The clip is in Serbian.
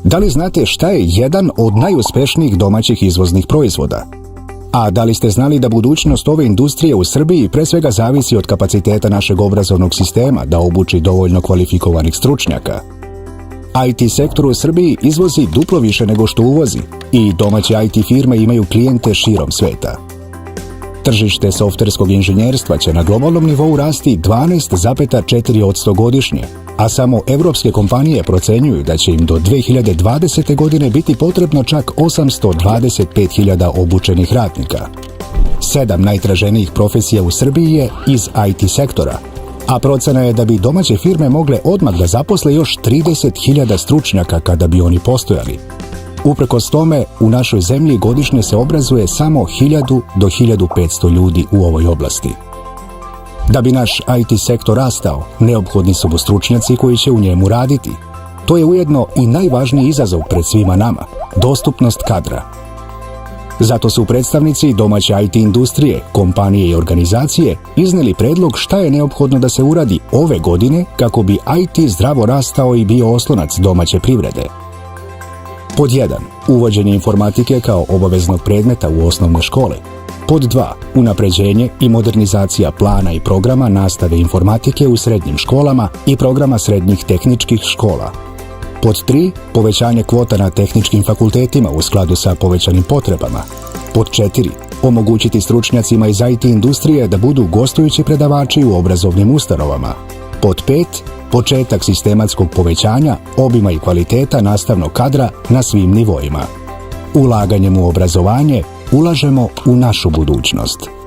Da li znate šta je jedan od najuspješnijih domaćih izvoznih proizvoda? A da li ste znali da budućnost ove industrije u Srbiji pre svega zavisi od kapaciteta našeg obrazovnog sistema da obuči dovoljno kvalifikovanih stručnjaka? IT sektor u Srbiji izvozi duplo više nego što uvozi i domaće IT firme imaju klijente širom sveta. Tržište softverskog inženjerstva će na globalnom nivou rasti 12,4% godišnje, a samo evropske kompanije procenjuju da će im do 2020. godine biti potrebno čak 825.000 obučenih radnika. 7 najtraženijih profesija u Srbiji je iz IT sektora, a procena je da bi domaće firme mogle odmah da zaposle još 30.000 stručnjaka kada bi oni postojali. Uprkos tome, u našoj zemlji godišnje se obrazuje samo 1000 do 1500 ljudi u ovoj oblasti. Da bi naš IT sektor rastao, neophodni su stručnjaci koji će u njemu raditi. To je ujedno i najvažniji izazov pred svima nama – dostupnost kadra. Zato su predstavnici domaće IT industrije, kompanije i organizacije izneli predlog šta je neophodno da se uradi ove godine kako bi IT zdravo rastao i bio oslonac domaće privrede. Pod 1. Uvođenje informatike kao obaveznog predmeta u osnovne škole. Pod 2. Unapređenje i modernizacija plana i programa nastave informatike u srednjim školama i programa srednjih tehničkih škola. Pod 3. Povećanje kvota na tehničkim fakultetima u skladu sa povećanim potrebama. Pod 4. Omogućiti stručnjacima iz IT industrije da budu gostujući predavači u obrazovnim ustanovama. Pod 5. Početak sistematskog povećanja obima i kvaliteta nastavnog kadra na svim nivoima. Ulaganjem u obrazovanje ulažemo u našu budućnost.